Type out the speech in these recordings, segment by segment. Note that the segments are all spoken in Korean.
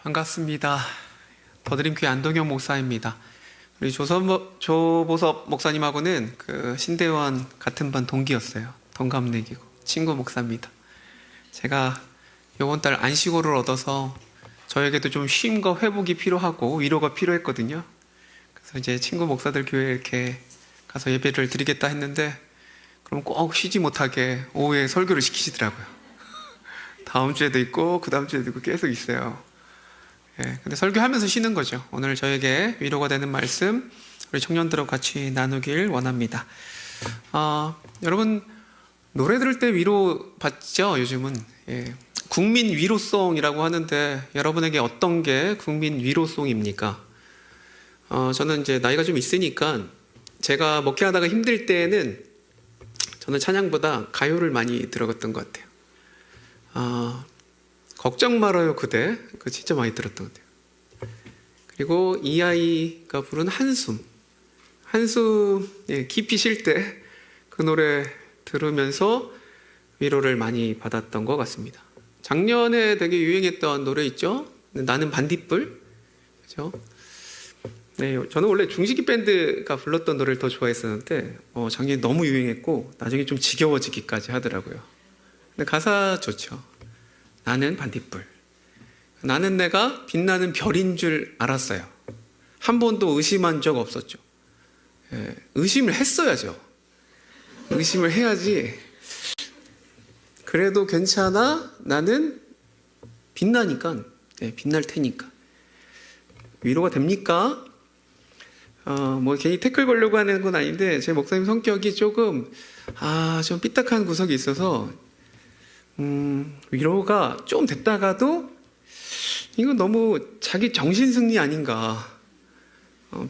반갑습니다. 더드림교회 안동현 목사입니다. 우리 조보섭 목사님하고는 그 신대원 같은 반 동기였어요. 동갑내기고 친구 목사입니다. 제가 이번 달 안식월을 얻어서 저에게도 좀 쉼과 회복이 필요하고 위로가 필요했거든요. 그래서 이제 친구 목사들 교회에 이렇게 가서 예배를 드리겠다 했는데 그럼 꼭 쉬지 못하게 오후에 설교를 시키시더라고요. 다음 주에도 있고 그 다음 주에도 있고 계속 있어요. 근데 설교하면서 쉬는 거죠. 오늘 저에게 위로가 되는 말씀 우리 청년들과 같이 나누길 원합니다. 여러분 노래 들을 때 위로 받죠? 요즘은 국민 위로송이라고 하는데 여러분에게 어떤 게 국민 위로송입니까? 저는 이제 나이가 좀 있으니까 제가 목회하다가 힘들 때에는 저는 찬양보다 가요를 많이 들었던 것 같아요. 걱정 말아요 그대, 그거 진짜 많이 들었던 것 같아요. 그리고 이 아이가 부른 한숨 깊이 쉴 때 그 노래 들으면서 위로를 많이 받았던 것 같습니다. 작년에 되게 유행했던 노래 있죠? 나는 반딧불, 그죠? 네, 저는 원래 중식이 밴드가 불렀던 노래를 더 좋아했었는데 작년에 너무 유행했고 나중에 좀 지겨워지기까지 하더라고요. 근데 가사 좋죠. 나는 반딧불. 나는 내가 빛나는 별인 줄 알았어요. 한 번도 의심한 적 없었죠. 의심을 했어야죠. 의심을 해야지. 그래도 괜찮아. 나는 빛나니까. 빛날 테니까. 위로가 됩니까? 뭐 괜히 태클 걸려고 하는 건 아닌데 제 목사님 성격이 조금 좀 삐딱한 구석이 있어서 위로가 좀 됐다가도 이건 너무 자기 정신승리 아닌가.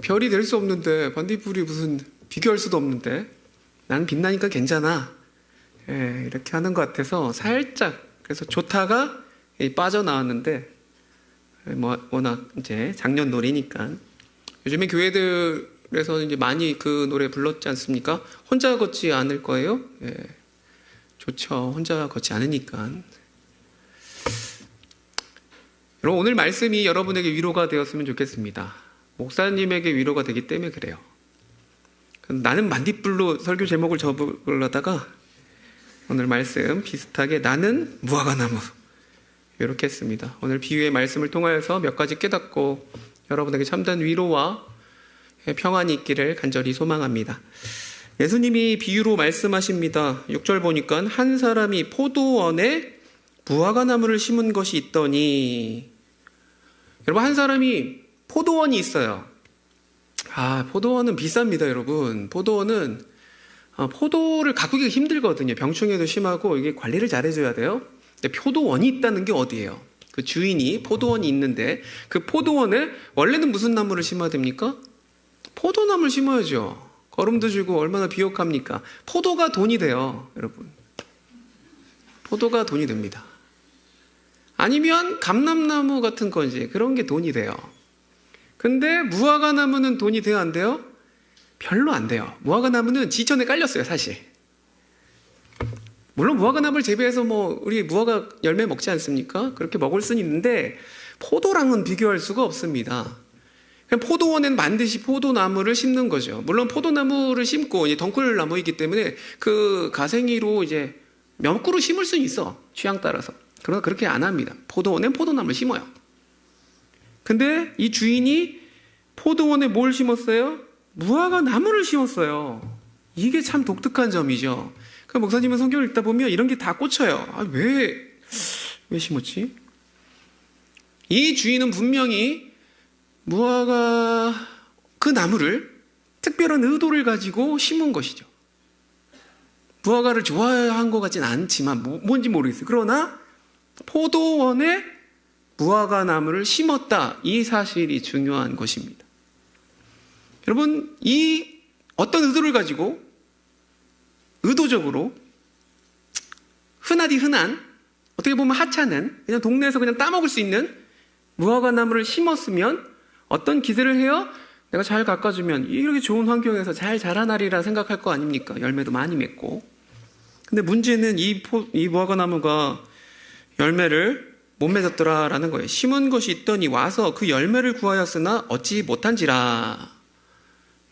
별이 될 수 없는데 반딧불이 무슨 비교할 수도 없는데 나는 빛나니까 괜찮아. 이렇게 하는 것 같아서 살짝 그래서 좋다가 빠져나왔는데 뭐 워낙 이제 작년 노래니까 요즘에 교회들에서 이제 많이 그 노래 불렀지 않습니까? 혼자 걷지 않을 거예요. 좋죠. 혼자 걷지 않으니까. 여러분 오늘 말씀이 여러분에게 위로가 되었으면 좋겠습니다. 목사님에게 위로가 되기 때문에 그래요. 나는 반딧불로 설교 제목을 적으려다가 오늘 말씀 비슷하게 나는 무화과나무 이렇게 했습니다. 오늘 비유의 말씀을 통하여서 몇 가지 깨닫고 여러분에게 참된 위로와 평안이 있기를 간절히 소망합니다. 예수님이 비유로 말씀하십니다. 6절 보니까 한 사람이 포도원에 무화과나무를 심은 것이 있더니 여러분 한 사람이 포도원이 있어요. 포도원은 비쌉니다 여러분. 포도원은 포도를 가꾸기가 힘들거든요. 병충해도 심하고 이게 관리를 잘 해줘야 돼요. 근데 포도원이 있다는 게 어디예요? 그 주인이 포도원이 있는데 그 포도원에 원래는 무슨 나무를 심어야 됩니까? 포도나무를 심어야죠. 거름도 주고 얼마나 비옥합니까? 포도가 돈이 돼요, 여러분. 포도가 돈이 됩니다. 아니면 감람나무 같은 건지 그런 게 돈이 돼요. 근데 무화과나무는 돈이 돼요, 안 돼요? 별로 안 돼요. 무화과나무는 지천에 깔렸어요, 사실. 물론 무화과나무를 재배해서 우리 무화과 열매 먹지 않습니까? 그렇게 먹을 수는 있는데 포도랑은 비교할 수가 없습니다. 포도원에는 반드시 포도나무를 심는 거죠. 물론 포도나무를 심고 이제 덩쿨나무이기 때문에 그 가생이로 이제 몇 그루 심을 수는 있어. 취향 따라서. 그러나 그렇게 안 합니다. 포도원엔 포도나무를 심어요. 근데 이 주인이 포도원에 뭘 심었어요? 무화과나무를 심었어요. 이게 참 독특한 점이죠. 그 목사님은 성경을 읽다 보면 이런 게 다 꽂혀요. 왜 심었지? 이 주인은 분명히 무화과 그 나무를 특별한 의도를 가지고 심은 것이죠. 무화과를 좋아한 것 같진 않지만 뭔지 모르겠어요. 그러나 포도원에 무화과 나무를 심었다. 이 사실이 중요한 것입니다. 여러분 이 어떤 의도를 가지고 의도적으로 흔하디 흔한 어떻게 보면 하찮은 그냥 동네에서 그냥 따먹을 수 있는 무화과 나무를 심었으면 어떤 기대를 해요? 내가 잘 깎아주면 이렇게 좋은 환경에서 잘 자라나리라 생각할 거 아닙니까? 열매도 많이 맺고. 근데 문제는 이 무화과 나무가 열매를 못 맺었더라라는 거예요. 심은 것이 있더니 와서 그 열매를 구하였으나 얻지 못한지라.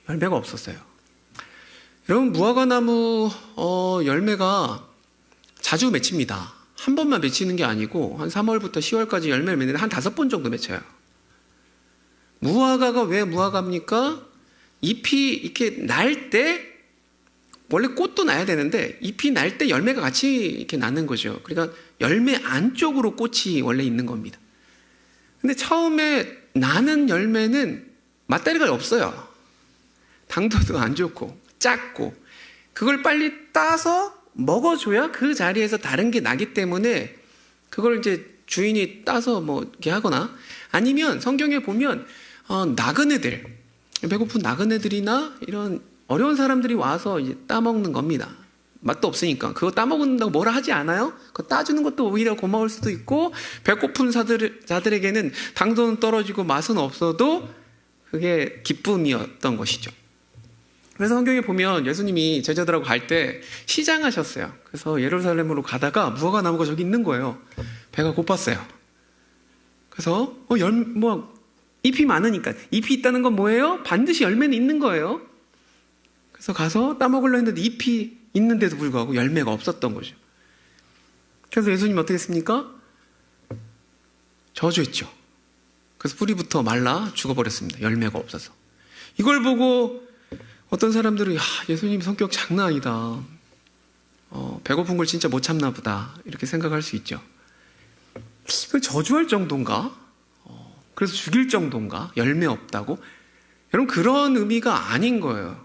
열매가 없었어요. 여러분, 무화과나무 열매가 자주 맺힙니다. 한 번만 맺히는 게 아니고 한 3월부터 10월까지 열매를 맺는데 한 5번 정도 맺혀요. 무화과가 왜 무화과입니까? 잎이 이렇게 날 때, 원래 꽃도 나야 되는데 잎이 날 때 열매가 같이 이렇게 나는 거죠. 그러니까 열매 안쪽으로 꽃이 원래 있는 겁니다. 근데 처음에 나는 열매는 맛다리가 없어요. 당도도 안 좋고 작고, 그걸 빨리 따서 먹어줘야 그 자리에서 다른 게 나기 때문에 그걸 이제 주인이 따서 뭐 이렇게 하거나, 아니면 성경에 보면 나그네들, 배고픈 나그네들이나 이런 어려운 사람들이 와서 이제 따먹는 겁니다. 맛도 없으니까. 그거 따먹는다고 뭐라 하지 않아요? 그거 따주는 것도 오히려 고마울 수도 있고, 배고픈 자들에게는 당도는 떨어지고 맛은 없어도 그게 기쁨이었던 것이죠. 그래서 성경에 보면 예수님이 제자들하고 갈 때 시장하셨어요. 그래서 예루살렘으로 가다가 무화과 나무가 저기 있는 거예요. 배가 고팠어요. 그래서 잎이 많으니까, 잎이 있다는 건 뭐예요? 반드시 열매는 있는 거예요. 그래서 가서 따먹으려 했는데 잎이 있는데도 불구하고 열매가 없었던 거죠. 그래서 예수님이 어떻게 했습니까? 저주했죠. 그래서 뿌리부터 말라 죽어버렸습니다. 열매가 없어서. 이걸 보고 어떤 사람들은 예수님 성격 장난 아니다. 배고픈 걸 진짜 못 참나 보다. 이렇게 생각할 수 있죠. 그걸 저주할 정도인가? 그래서 죽일 정도인가? 열매 없다고? 여러분, 그런 의미가 아닌 거예요.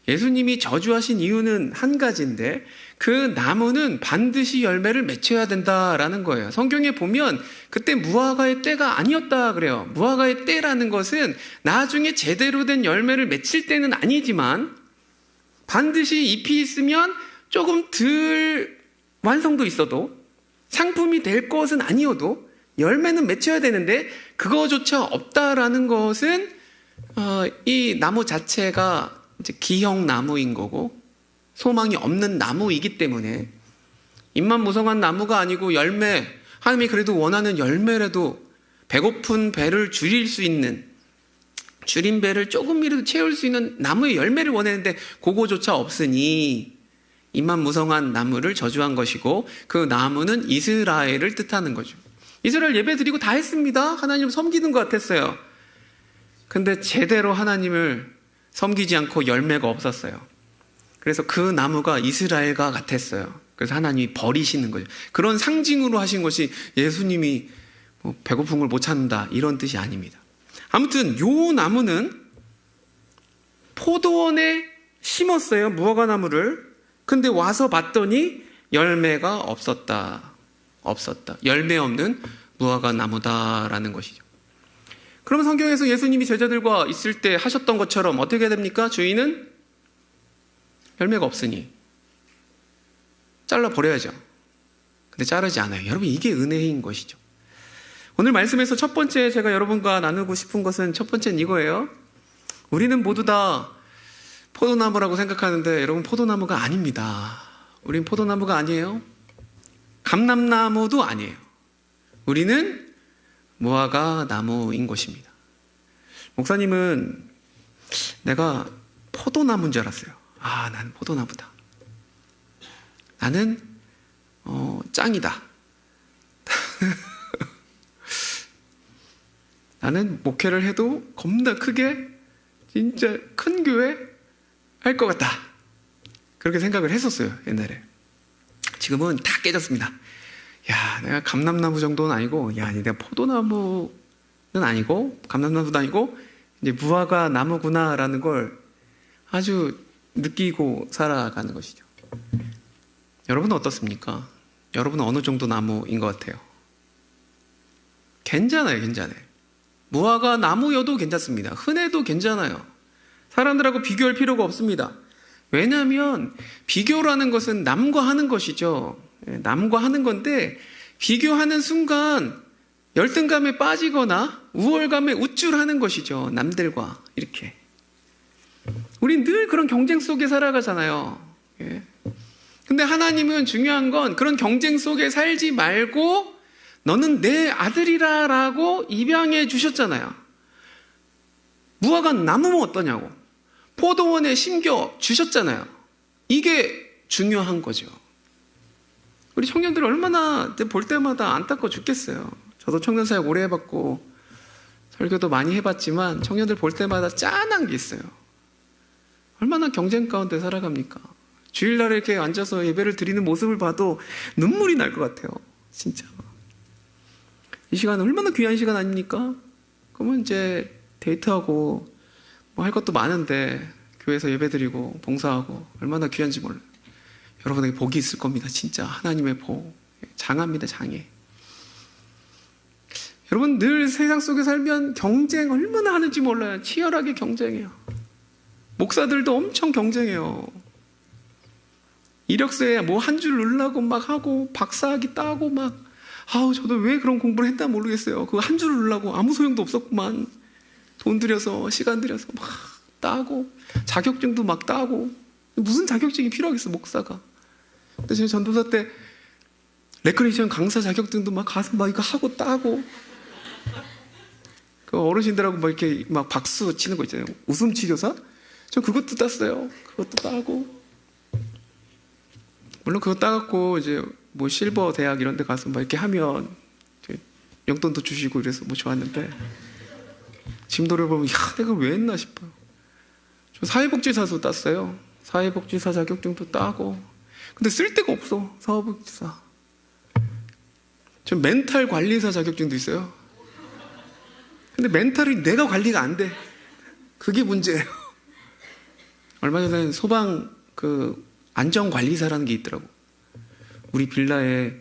예수님이 저주하신 이유는 한 가지인데, 그 나무는 반드시 열매를 맺혀야 된다라는 거예요. 성경에 보면 그때 무화과의 때가 아니었다 그래요. 무화과의 때라는 것은 나중에 제대로 된 열매를 맺힐 때는 아니지만, 반드시 잎이 있으면 조금 덜 완성도 있어도, 상품이 될 것은 아니어도 열매는 맺혀야 되는데 그거조차 없다라는 것은 이 나무 자체가 이제 기형 나무인 거고 소망이 없는 나무이기 때문에, 잎만 무성한 나무가 아니고 열매, 하나님이 그래도 원하는 열매라도 배고픈 배를 줄일 수 있는, 줄인 배를 조금이라도 채울 수 있는 나무의 열매를 원했는데 그거조차 없으니 잎만 무성한 나무를 저주한 것이고, 그 나무는 이스라엘을 뜻하는 거죠. 이스라엘 예배 드리고 다 했습니다. 하나님을 섬기는 것 같았어요. 근데 제대로 하나님을 섬기지 않고 열매가 없었어요. 그래서 그 나무가 이스라엘과 같았어요. 그래서 하나님이 버리시는 거죠. 그런 상징으로 하신 것이 예수님이 배고픈 걸 못 참는다 이런 뜻이 아닙니다. 아무튼 요 나무는 포도원에 심었어요. 무화과 나무를. 근데 와서 봤더니 열매가 없었다. 열매 없는 무화과 나무다라는 것이죠. 그럼 성경에서 예수님이 제자들과 있을 때 하셨던 것처럼 어떻게 됩니까? 주인은 열매가 없으니 잘라버려야죠. 근데 자르지 않아요. 여러분, 이게 은혜인 것이죠. 오늘 말씀에서 첫 번째 제가 여러분과 나누고 싶은 것은, 첫 번째는 이거예요. 우리는 모두 다 포도나무라고 생각하는데 여러분, 포도나무가 아닙니다. 우린 포도나무가 아니에요. 감람나무도 아니에요. 우리는 무화과 나무인 것입니다. 목사님은 내가 포도나무인 줄 알았어요. 나는 포도나무다. 나는 짱이다. 나는 목회를 해도 겁나 크게, 진짜 큰 교회 할 것 같다. 그렇게 생각을 했었어요, 옛날에. 지금은 다 깨졌습니다. 내가 감람나무 정도는 아니고, 내가 포도나무는 아니고, 감람나무도 아니고, 이제 무화과 나무구나라는 걸 아주 느끼고 살아가는 것이죠. 여러분은 어떻습니까? 여러분은 어느 정도 나무인 것 같아요? 괜찮아요. 무화과 나무여도 괜찮습니다. 흔해도 괜찮아요. 사람들하고 비교할 필요가 없습니다. 왜냐하면 비교라는 것은 남과 하는 것이죠. 남과 하는 건데, 비교하는 순간 열등감에 빠지거나 우월감에 우쭐하는 것이죠. 남들과 이렇게. 우린 늘 그런 경쟁 속에 살아가잖아요. 근데 하나님은 중요한 건 그런 경쟁 속에 살지 말고 너는 내 아들이라 라고 입양해 주셨잖아요. 무화과 나무면 어떠냐고. 포도원에 심겨 주셨잖아요. 이게 중요한 거죠. 우리 청년들 얼마나 볼 때마다 안타까워 죽겠어요. 저도 청년 사역 오래 해봤고 설교도 많이 해봤지만 청년들 볼 때마다 짠한 게 있어요. 얼마나 경쟁 가운데 살아갑니까? 주일날에 이렇게 앉아서 예배를 드리는 모습을 봐도 눈물이 날 것 같아요. 진짜. 이 시간은 얼마나 귀한 시간 아닙니까? 그러면 이제 데이트하고 뭐 할 것도 많은데 교회에서 예배드리고 봉사하고 얼마나 귀한지 몰라요. 여러분에게 복이 있을 겁니다. 진짜 하나님의 복. 장합니다. 장해. 여러분 늘 세상 속에 살면 경쟁 얼마나 하는지 몰라요. 치열하게 경쟁해요. 목사들도 엄청 경쟁해요. 이력서에 뭐 한 줄 넣으려고 막 하고 박사학위 따고 막 아우 저도 왜 그런 공부를 했나 모르겠어요. 그거 한 줄 넣으려고 아무 소용도 없었구만. 돈 들여서 시간 들여서 막 따고 자격증도 막 따고 무슨 자격증이 필요하겠어 목사가. 근데 제가 전도사 때 레크레이션 강사 자격증도 막 가서 막 이거 하고 따고 그 어르신들하고 막 이렇게 막 박수 치는 거 있잖아요. 웃음 치료사? 저 그것도 땄어요. 그것도 따고 물론 그거 따갖고 이제 뭐 실버 대학 이런 데 가서 막 이렇게 하면 용돈도 주시고 이래서 뭐 좋았는데 지금 돌아보면 야 내가 왜 했나 싶어요. 저 사회복지사도 땄어요. 사회복지사 자격증도 따고 근데 쓸 데가 없어. 사회복지사. 저 멘탈 관리사 자격증도 있어요. 근데 멘탈이 내가 관리가 안 돼. 그게 문제예요. 얼마 전에 소방 그 안전관리사라는 게 있더라고. 우리 빌라에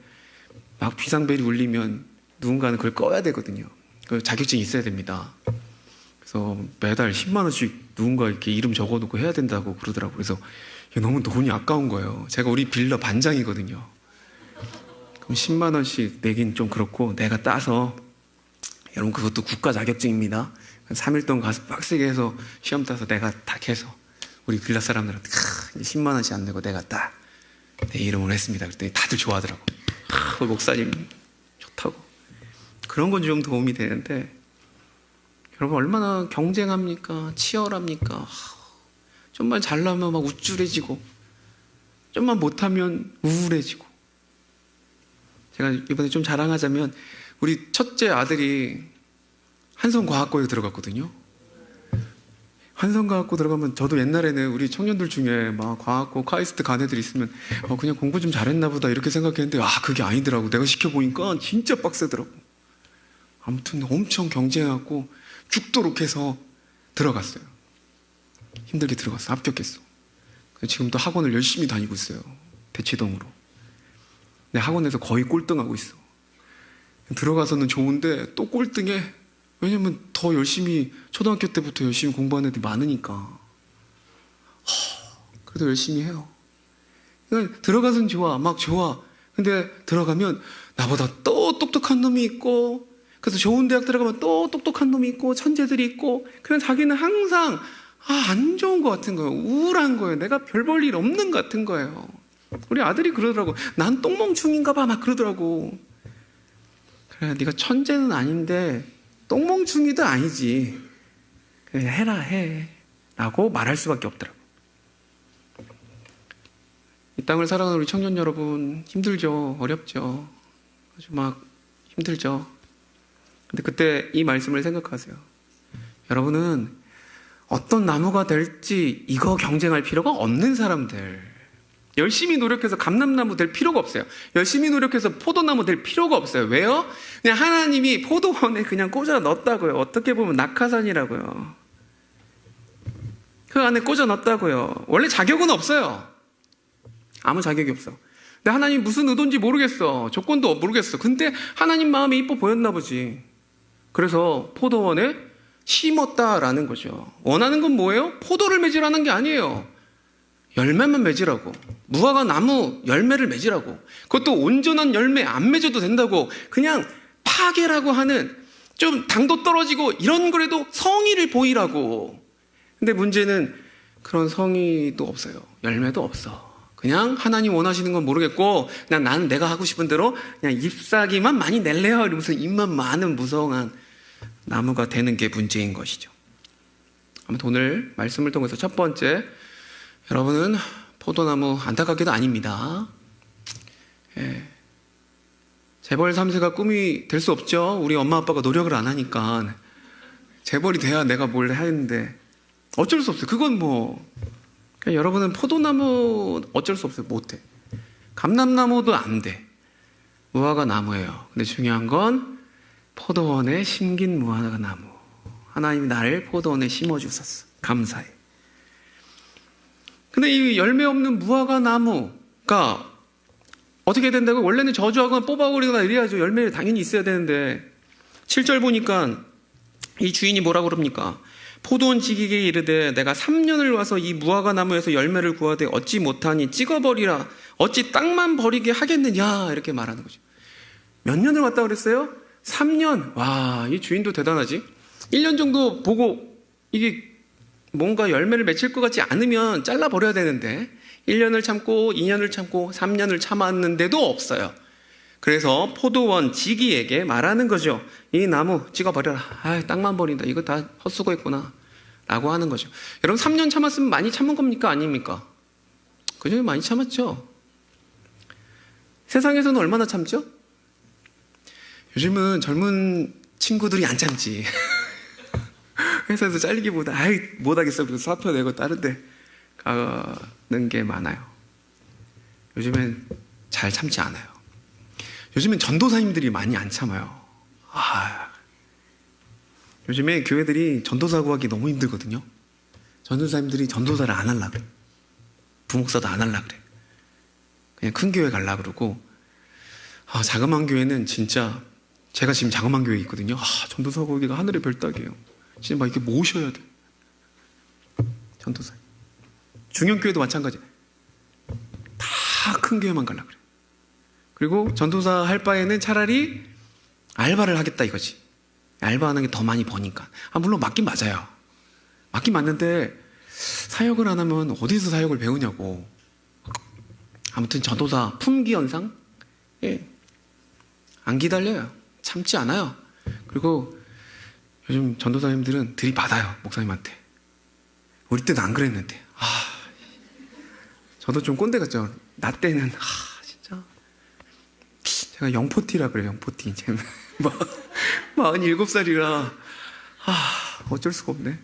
막 비상벨이 울리면 누군가는 그걸 꺼야 되거든요. 그 자격증이 있어야 됩니다. 그래서 매달 10만 원씩 누군가 이렇게 이름 적어놓고 해야 된다고 그러더라고요. 그래서 이게 너무 돈이 아까운 거예요. 제가 우리 빌라 반장이거든요. 그럼 10만 원씩 내긴 좀 그렇고 내가 따서 여러분 그것도 국가 자격증입니다. 3일 동안 가서 빡세게 해서 시험 따서 내가 다 해서 우리 빌라 사람들한테 10만 원씩 안 내고 내가 딱 내 이름으로 했습니다. 그랬더니 다들 좋아하더라고. 목사님 좋다고. 그런 건 좀 도움이 되는데 여러분 얼마나 경쟁합니까? 치열합니까? 좀만 잘나면 막 우쭐해지고 좀만 못하면 우울해지고. 제가 이번에 좀 자랑하자면 우리 첫째 아들이 한성과학고에 들어갔거든요. 한성과학고 들어가면 저도 옛날에는 우리 청년들 중에 막 과학고 카이스트 간 애들 있으면 그냥 공부 좀 잘했나 보다 이렇게 생각했는데 그게 아니더라고. 내가 시켜보니까 진짜 빡세더라고. 아무튼 엄청 경쟁하고 죽도록 해서 들어갔어요. 힘들게 들어갔어. 합격했어. 지금도 학원을 열심히 다니고 있어요. 대치동으로. 내 학원에서 거의 꼴등하고 있어. 들어가서는 좋은데 또 꼴등해. 왜냐면 더 열심히 초등학교 때부터 열심히 공부하는 애들이 많으니까. 그래도 열심히 해요. 그러니까 들어가서는 좋아. 막 좋아. 근데 들어가면 나보다 또 똑똑한 놈이 있고 그래서 좋은 대학 들어가면 또 똑똑한 놈이 있고 천재들이 있고 그냥 자기는 항상 안 좋은 것 같은 거예요. 우울한 거예요. 내가 별 볼 일 없는 것 같은 거예요. 우리 아들이 그러더라고. 난 똥멍충인가 봐 막 그러더라고. 그래 네가 천재는 아닌데 똥멍충이도 아니지. 그냥 해라 해 라고 말할 수밖에 없더라고. 이 땅을 살아가는 우리 청년 여러분 힘들죠. 어렵죠. 아주 막 힘들죠. 근데 그때 이 말씀을 생각하세요. 여러분은 어떤 나무가 될지 이거 경쟁할 필요가 없는 사람들. 열심히 노력해서 감람나무 될 필요가 없어요. 열심히 노력해서 포도나무 될 필요가 없어요. 왜요? 그냥 하나님이 포도원에 그냥 꽂아 넣었다고요. 어떻게 보면 낙하산이라고요. 그 안에 꽂아 넣었다고요. 원래 자격은 없어요. 아무 자격이 없어. 근데 하나님 무슨 의도인지 모르겠어. 조건도 모르겠어. 근데 하나님 마음이 이뻐 보였나 보지. 그래서 포도원에 심었다라는 거죠. 원하는 건 뭐예요? 포도를 맺으라는 게 아니에요. 열매만 맺으라고. 무화과 나무 열매를 맺으라고. 그것도 온전한 열매 안 맺어도 된다고. 그냥 파괴라고 하는 좀 당도 떨어지고 이런 거라도 성의를 보이라고. 근데 문제는 그런 성의도 없어요. 열매도 없어. 그냥 하나님 원하시는 건 모르겠고 그냥 나는 내가 하고 싶은 대로 그냥 잎사귀만 많이 낼래요 이러면서 잎만 많은 무성한 나무가 되는 게 문제인 것이죠. 아무튼 오늘 말씀을 통해서 첫 번째, 여러분은 포도나무 안타깝게도 아닙니다. 재벌 3세가 꿈이 될 수 없죠. 우리 엄마 아빠가 노력을 안 하니까 재벌이 돼야 내가 뭘 해야 하는데 어쩔 수 없어요. 그건 뭐 그러니까 여러분은 포도나무 어쩔 수 없어요. 못해. 감람나무도 안 돼. 무화과 나무예요. 근데 중요한 건 포도원에 심긴 무화과 나무. 하나님이 나를 포도원에 심어주셨어. 감사해. 근데 이 열매 없는 무화과 나무가 어떻게 된다고? 원래는 저주하거나 뽑아버리거나 이래야죠. 열매를 당연히 있어야 되는데 7절 보니까 이 주인이 뭐라고 그럽니까? 포도원 지기에게 이르되 내가 3년을 와서 이 무화과 나무에서 열매를 구하되 얻지 못하니 찍어버리라. 어찌 땅만 버리게 하겠느냐 이렇게 말하는 거죠. 몇 년을 왔다 그랬어요? 3년. 와, 이 주인도 대단하지. 1년 정도 보고 이게 뭔가 열매를 맺힐 것 같지 않으면 잘라버려야 되는데 1년을 참고 2년을 참고 3년을 참았는데도 없어요. 그래서 포도원 지기에게 말하는 거죠. 이 나무 찍어버려라. 아, 땅만 버린다. 이거 다 헛수고했구나 라고 하는 거죠. 여러분 3년 참았으면 많이 참은 겁니까? 아닙니까? 그중에 많이 참았죠. 세상에서는 얼마나 참죠? 요즘은 젊은 친구들이 안 참지. 회사에서 잘리기보다 아이 못하겠어 그래서 사표 내고 다른 데 가는 게 많아요. 요즘엔 잘 참지 않아요. 요즘엔 전도사님들이 많이 안 참아요. 요즘에 교회들이 전도사 구하기 너무 힘들거든요. 전도사님들이 전도사를 안 하려고 그래. 부목사도 안 하려고 그래. 그냥 큰 교회 가려고 그러고 자그마한 교회는 진짜 제가 지금 자그마한 교회에 있거든요. 전도사 구하기가 하늘의 별따기예요. 진짜 막 이렇게 모셔야 돼. 전도사. 중형교회도 마찬가지. 다 큰 교회만 가려고 그래. 그리고 전도사 할 바에는 차라리 알바를 하겠다 이거지. 알바하는 게 더 많이 버니까. 물론 맞긴 맞아요. 맞긴 맞는데 사역을 안 하면 어디서 사역을 배우냐고. 아무튼 전도사 품귀 현상? 안 기다려요. 참지 않아요. 그리고 요즘 전도사님들은 들이받아요. 목사님한테. 우리 때는 안 그랬는데. 저도 좀 꼰대 같죠. 나 때는 진짜 제가 영포티라 그래요. 영포티. 47살이라 어쩔 수가 없네.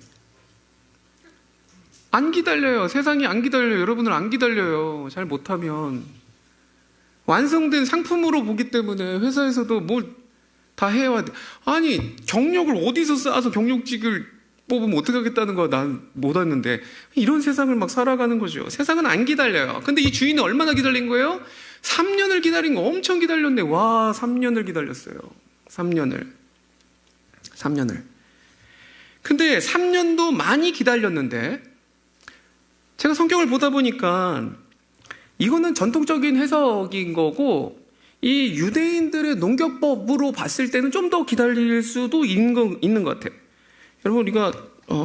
안 기다려요. 세상이 안 기다려요. 여러분을 안 기다려요. 잘 못하면 완성된 상품으로 보기 때문에 회사에서도 뭘 다 해야 돼. 아니 경력을 어디서 쌓아서 경력직을 뽑으면 어떡하겠다는 거 난 못했는데 이런 세상을 막 살아가는 거죠. 세상은 안 기다려요. 근데 이 주인은 얼마나 기다린 거예요? 3년을 기다린 거. 엄청 기다렸네. 와, 3년을 기다렸어요. 3년을. 근데 3년도 많이 기다렸는데 제가 성경을 보다 보니까 이거는 전통적인 해석인 거고 이 유대인들의 농경법으로 봤을 때는 좀 더 기다릴 수도 있는 것 같아요. 여러분 우리가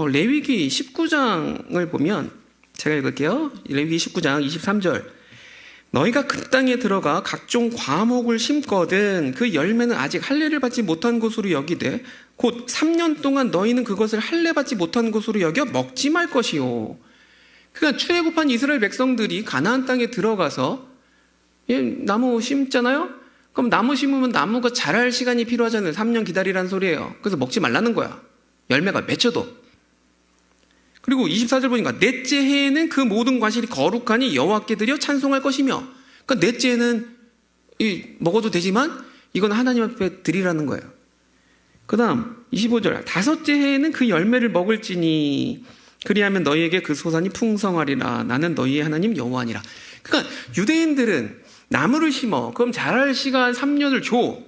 레위기 19장을 보면 제가 읽을게요. 레위기 19장 23절. 너희가 그 땅에 들어가 각종 과목을 심거든 그 열매는 아직 할례를 받지 못한 것으로 여기되 곧 3년 동안 너희는 그것을 할례 받지 못한 것으로 여겨 먹지 말 것이요. 그러니까 출애굽한 이스라엘 백성들이 가나안 땅에 들어가서 나무 심잖아요. 그럼 나무 심으면 나무가 자랄 시간이 필요하잖아요. 3년 기다리라는 소리예요. 그래서 먹지 말라는 거야. 열매가 맺혀도. 그리고 24절 보니까 넷째 해에는 그 모든 과실이 거룩하니 여호와께 드려 찬송할 것이며. 그러니까 넷째 해는 먹어도 되지만 이건 하나님 앞에 드리라는 거예요. 그 다음 25절 다섯째 해에는 그 열매를 먹을지니 그리하면 너희에게 그 소산이 풍성하리라. 나는 너희의 하나님 여호와니라. 그러니까 유대인들은 나무를 심어. 그럼 자랄 시간 3년을 줘.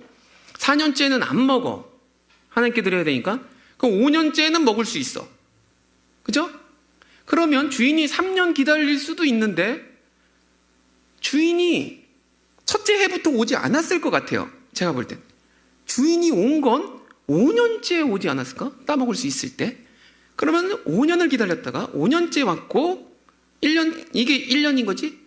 4년째는 안 먹어. 하나님께 드려야 되니까. 그럼 5년째는 먹을 수 있어. 그죠? 그러면 주인이 3년 기다릴 수도 있는데 주인이 첫째 해부터 오지 않았을 것 같아요. 제가 볼 땐. 주인이 온 건 5년째 오지 않았을까? 따먹을 수 있을 때. 그러면 5년을 기다렸다가 5년째 왔고 1년, 이게 1년인 거지?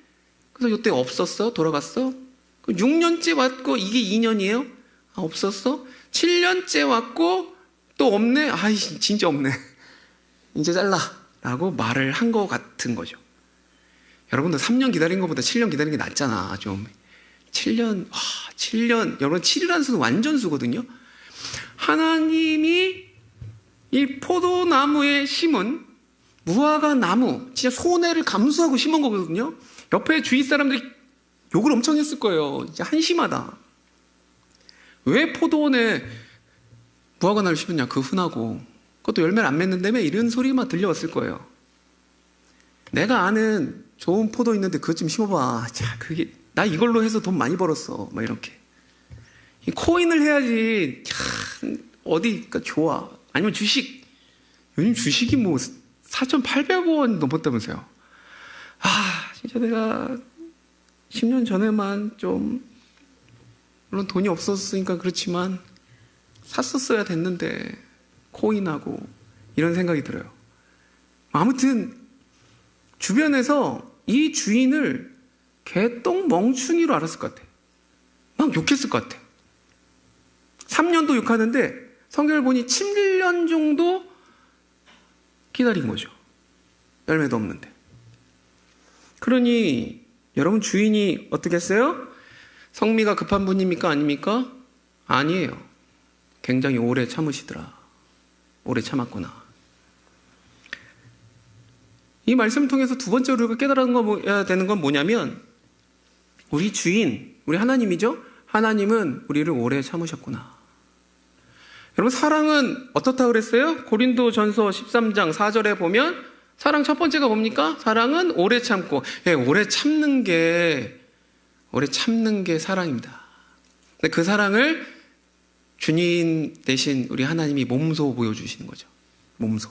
그래서 이때 없었어? 돌아갔어? 6년째 왔고 이게 2년이에요? 아, 없었어? 7년째 왔고 또 없네? 아이 진짜 없네. 이제 잘라 라고 말을 한 것 같은 거죠. 여러분들 3년 기다린 것보다 7년 기다린 게 낫잖아. 좀 7년, 7년, 여러분 7이라는 수는 완전 수거든요. 하나님이 이 포도나무에 심은 무화과 나무, 진짜 손해를 감수하고 심은 거거든요. 옆에 주위 사람들이 욕을 엄청 했을 거예요. 진짜 한심하다. 왜 포도원에 무화과 나무를 심었냐, 그 흔하고. 그것도 열매를 안 맺는다며? 이런 소리만 들려왔을 거예요. 내가 아는 좋은 포도 있는데 그것 좀 심어봐. 자, 그게, 나 이걸로 해서 돈 많이 벌었어. 막 이렇게. 이 코인을 해야지. 야, 어디가 좋아. 아니면 주식. 요즘 주식이 뭐 4,800원 넘었다면서요. 아, 진짜 내가 10년 전에만 좀, 물론 돈이 없었으니까 그렇지만 샀었어야 됐는데, 코인하고 이런 생각이 들어요. 아무튼 주변에서 이 주인을 개똥 멍충이로 알았을 것 같아. 막 욕했을 것 같아. 3년도 욕하는데 성경을 보니 7년 정도 기다린 거죠. 열매도 없는데. 그러니 여러분 주인이 어떻게 했어요? 성미가 급한 분입니까? 아닙니까? 아니에요. 굉장히 오래 참으시더라. 오래 참았구나. 이 말씀을 통해서 두 번째로 우리가 깨달아야 되는 건 뭐냐면, 우리 주인, 우리 하나님이죠? 하나님은 우리를 오래 참으셨구나. 여러분, 사랑은 어떻다 그랬어요? 고린도전서 13장 4절에 보면 사랑 첫 번째가 뭡니까? 사랑은 오래 참고. 예, 오래 참는 게 사랑입니다. 근데 그 사랑을 주님 대신 우리 하나님이 몸소 보여주시는 거죠. 몸소.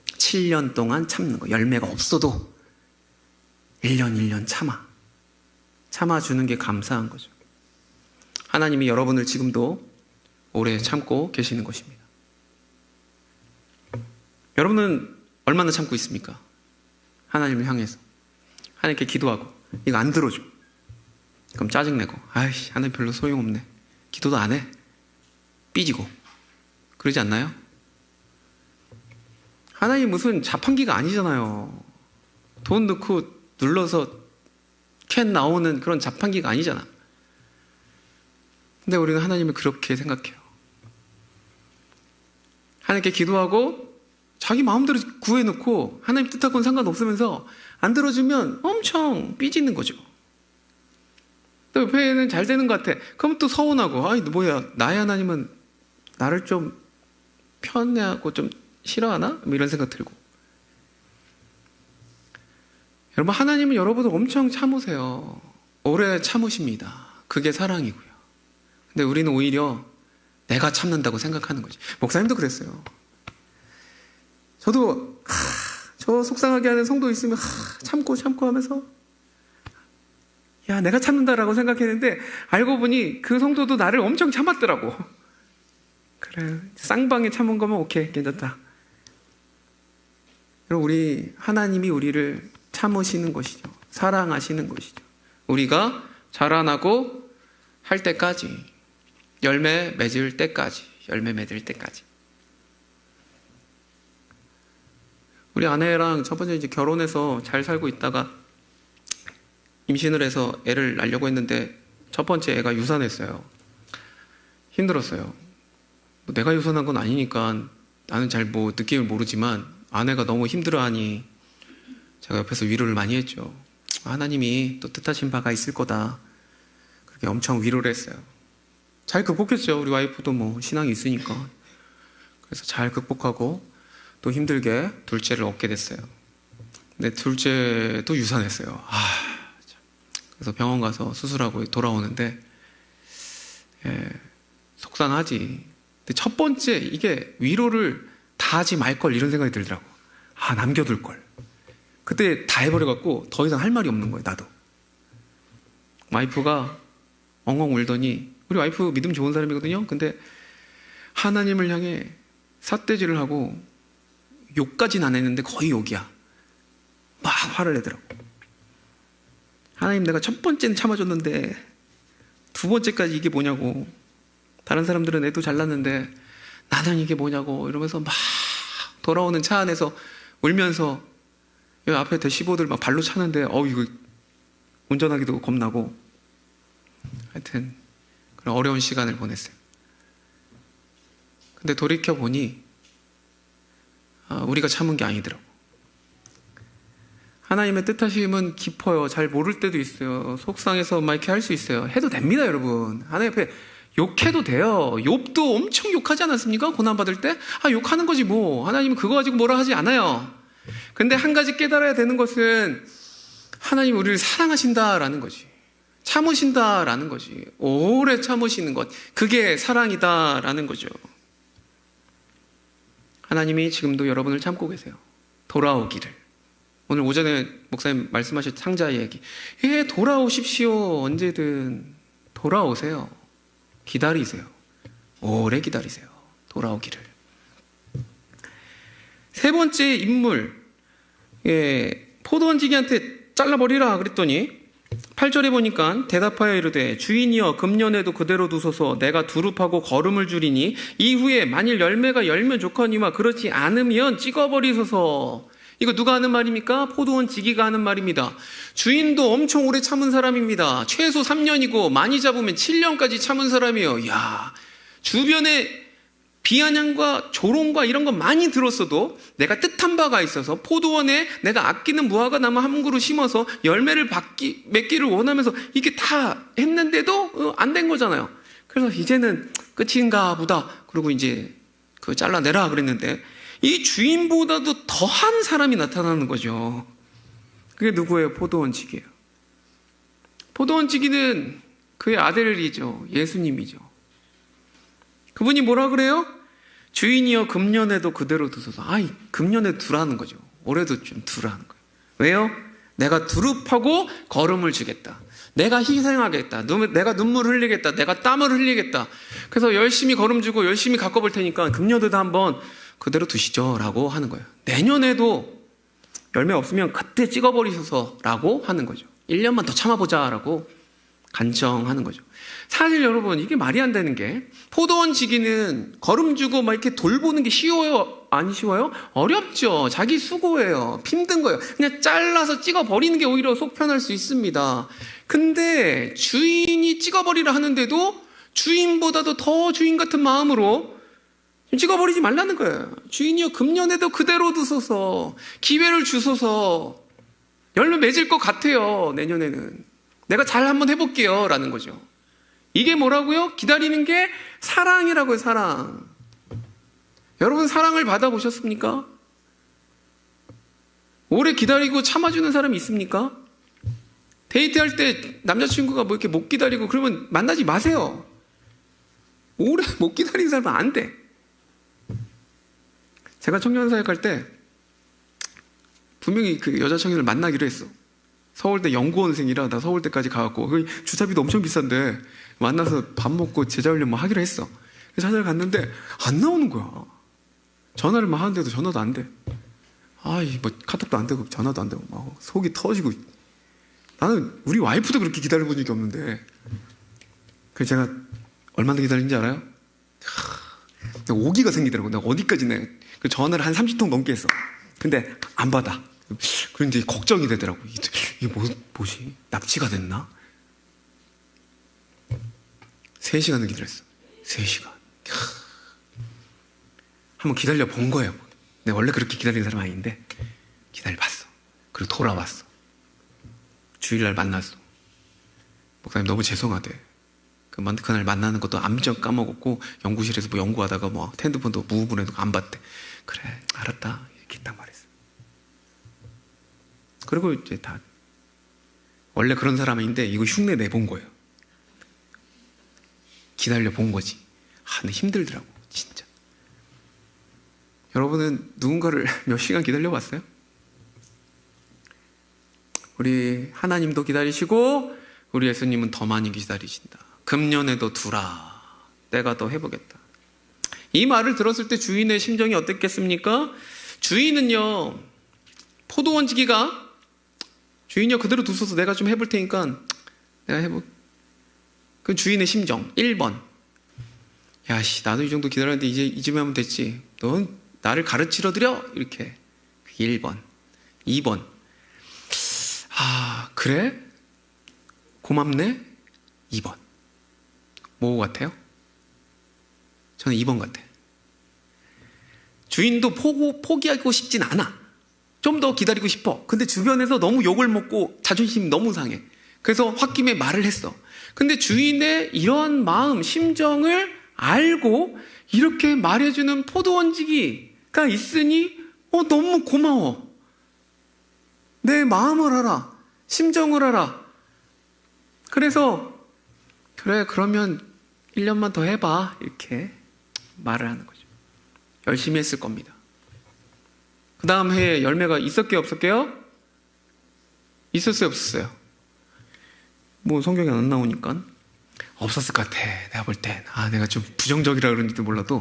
7년 동안 참는 거. 열매가 없어도 1년 참아주는 게 감사한 거죠. 하나님이 여러분을 지금도 오래 참고 계시는 것입니다. 여러분은 얼마나 참고 있습니까? 하나님을 향해서. 하나님께 기도하고 이거 안 들어줘. 그럼 짜증내고 아이씨 하나님 별로 소용없네. 기도도 안 해. 삐지고. 그러지 않나요? 하나님 무슨 자판기가 아니잖아요. 돈 넣고 눌러서 캔 나오는 그런 자판기가 아니잖아. 근데 우리는 하나님을 그렇게 생각해요. 하나님께 기도하고 자기 마음대로 구해놓고 하나님 뜻할 건 상관없으면서 안 들어주면 엄청 삐지는 거죠. 또 옆에는 잘 되는 것 같아. 그럼 또 서운하고, 아이, 뭐야, 나의 하나님은 나를 좀 편애하고 좀 싫어하나? 뭐 이런 생각 들고. 여러분, 하나님은 여러분을 엄청 참으세요. 오래 참으십니다. 그게 사랑이고요. 근데 우리는 오히려 내가 참는다고 생각하는 거지. 목사님도 그랬어요. 저도, 저 속상하게 하는 성도 있으면, 참고 하면서, 야, 내가 참는다라고 생각했는데 알고 보니 그 성도도 나를 엄청 참았더라고. 그래, 쌍방에 참은 거면 오케이, 괜찮다. 그럼 우리 하나님이 우리를 참으시는 것이죠. 사랑하시는 것이죠. 우리가 자라나고 할 때까지, 열매 맺을 때까지. 우리 아내랑 첫 번째 이제 결혼해서 잘 살고 있다가 임신을 해서 애를 낳으려고 했는데 첫 번째 애가 유산했어요. 힘들었어요. 내가 유산한 건 아니니까 나는 잘 뭐 느낌을 모르지만 아내가 너무 힘들어하니 제가 옆에서 위로를 많이 했죠. 하나님이 또 뜻하신 바가 있을 거다. 그렇게 엄청 위로를 했어요. 잘 극복했죠. 우리 와이프도 뭐 신앙이 있으니까. 그래서 잘 극복하고 또 힘들게 둘째를 얻게 됐어요. 근데 둘째도 유산했어요. 그래서 병원 가서 수술하고 돌아오는데 속상하지. 근데 첫 번째 이게 위로를 다 하지 말걸 이런 생각이 들더라고. 남겨둘 걸. 그때 다 해버려갖고 더 이상 할 말이 없는 거예요. 나도. 와이프가 엉엉 울더니, 우리 와이프 믿음 좋은 사람이거든요. 근데 하나님을 향해 삿대질을 하고 욕까지는 안 했는데 거의 욕이야. 막 화를 내더라고. 하나님, 내가 첫 번째는 참아줬는데 두 번째까지 이게 뭐냐고. 다른 사람들은 애도 잘났는데 나는 이게 뭐냐고 이러면서 막 돌아오는 차 안에서 울면서 여기 앞에 대시보들 막 발로 차는데 이거 운전하기도 겁나고, 하여튼 그런 어려운 시간을 보냈어요. 근데 돌이켜보니 우리가 참은 게 아니더라고. 하나님의 뜻하심은 깊어요. 잘 모를 때도 있어요. 속상해서 막 이렇게 할 수 있어요. 해도 됩니다, 여러분. 하나님 앞에 욕해도 돼요. 욥도 엄청 욕하지 않았습니까? 고난받을 때? 욕하는 거지 뭐. 하나님은 그거 가지고 뭐라 하지 않아요. 근데 한 가지 깨달아야 되는 것은 하나님 우리를 사랑하신다라는 거지. 참으신다라는 거지. 오래 참으시는 것. 그게 사랑이다라는 거죠. 하나님이 지금도 여러분을 참고 계세요. 돌아오기를. 오늘 오전에 목사님 말씀하신 상자의 얘기. 돌아오십시오. 언제든 돌아오세요. 기다리세요. 오래 기다리세요. 돌아오기를. 세 번째 인물, 포도원지기한테 잘라버리라 그랬더니 8절에 보니까 대답하여 이르되 주인이여 금년에도 그대로 두소서. 내가 두릅하고 거름을 줄이니 이후에 만일 열매가 열면 좋거니와 그렇지 않으면 찍어버리소서. 이거 누가 하는 말입니까? 포도원지기가 하는 말입니다. 주인도 엄청 오래 참은 사람입니다. 최소 3년이고 많이 잡으면 7년까지 참은 사람이에요. 야, 주변에 비아냥과 조롱과 이런 거 많이 들었어도 내가 뜻한 바가 있어서 포도원에 내가 아끼는 무화과 나무 한 그루 심어서 열매를 맺기를 원하면서 이게 다 했는데도 안 된 거잖아요. 그래서 이제는 끝인가 보다. 그리고 이제 잘라내라 그랬는데 이 주인보다도 더한 사람이 나타나는 거죠. 그게 누구예요? 포도원지기예요. 포도원지기는 그의 아들이죠. 예수님이죠. 그분이 뭐라 그래요? 주인이여 금년에도 그대로 두소서. 금년에 두라는 거죠. 올해도 좀 두라는 거예요. 왜요? 내가 두릅하고 거름을 주겠다. 내가 희생하겠다. 내가 눈물 흘리겠다. 내가 땀을 흘리겠다. 그래서 열심히 거름 주고 열심히 가꿔볼 테니까 금년에도 한번 그대로 두시죠 라고 하는 거예요. 내년에도 열매 없으면 그때 찍어버리셔서 라고 하는 거죠. 1년만 더 참아보자 라고 간청하는 거죠. 사실 여러분, 이게 말이 안 되는 게, 포도원 지기는 거름 주고 막 이렇게 돌보는 게 쉬워요? 안 쉬워요? 어렵죠. 자기 수고예요. 힘든 거예요. 그냥 잘라서 찍어버리는 게 오히려 속 편할 수 있습니다. 근데 주인이 찍어버리라 하는데도 주인보다도 더 주인 같은 마음으로 찍어버리지 말라는 거예요. 주인이여 금년에도 그대로 두소서. 기회를 주소서. 열매 맺을 것 같아요. 내년에는 내가 잘 한번 해볼게요 라는 거죠. 이게 뭐라고요? 기다리는 게 사랑이라고요. 사랑. 여러분, 사랑을 받아보셨습니까? 오래 기다리고 참아주는 사람이 있습니까? 데이트할 때 남자친구가 뭐 이렇게 못 기다리고 그러면 만나지 마세요. 오래 못 기다리는 사람은 안 돼. 제가 청년사역 할 때 분명히 그 여자 청년을 만나기로 했어. 서울대 연구원생이라 나 서울대까지 가갖고 주차비도 엄청 비싼데 만나서 밥 먹고 제자훈련 뭐 하기로 했어. 그래서 찾아갔는데 안 나오는 거야. 전화를 막 하는데도 전화도 안 돼. 뭐 카톡도 안 되고 전화도 안 되고 막 속이 터지고. 나는 우리 와이프도 그렇게 기다려본 적이 없는데. 그래서 제가 얼마나 기다린지 알아요? 오기가 생기더라고. 내가 어디까지 전화를 한 30통 넘게 했어. 근데 안 받아. 그런데 걱정이 되더라고. 이게 뭐지? 납치가 됐나? 3시간을 기다렸어. 3시간. 한번 기다려 본 거예요. 내가 원래 그렇게 기다리는 사람 아닌데 기다려봤어. 그리고 돌아왔어. 주일날 만났어. 목사님 너무 죄송하대. 그날 만나는 것도 암전 까먹었고 연구실에서 뭐 연구하다가 뭐 핸드폰도 무분해도 안 봤대. 그래 알았다 이렇게 딱 말했어. 그리고 이제 다 원래 그런 사람인데 이거 흉내 내본 거예요. 기다려 본 거지. 근데 힘들더라고 진짜. 여러분은 누군가를 몇 시간 기다려 봤어요? 우리 하나님도 기다리시고 우리 예수님은 더 많이 기다리신다. 금년에도 두라. 내가 더 해보겠다. 이 말을 들었을 때 주인의 심정이 어땠겠습니까? 주인은요, 포도원지기가 주인이여 그대로 두소서. 내가 좀 해볼 테니까 내가 해볼. 그 주인의 심정 1번. 야씨 나도 이 정도 기다렸는데 이제 이쯤에 하면 됐지. 넌 나를 가르치러 드려? 이렇게. 1번. 2번. 아 그래? 고맙네? 2번. 뭐 같아요? 저는 2번 같아요. 주인도 포기하고 싶진 않아. 좀 더 기다리고 싶어. 근데 주변에서 너무 욕을 먹고 자존심이 너무 상해. 그래서 홧김에 말을 했어. 근데 주인의 이러한 마음, 심정을 알고 이렇게 말해주는 포도원지기가 있으니 너무 고마워. 내 마음을 알아. 심정을 알아. 그래서 그래 그러면 1년만 더 해봐. 이렇게 말을 하는 거죠. 열심히 했을 겁니다. 그 다음 해에 열매가 있었게요 없었게요? 있었어요 없었어요? 뭐 성경에 안 나오니까 없었을 것 같아. 내가 볼 땐 내가 좀 부정적이라 그런지도 몰라도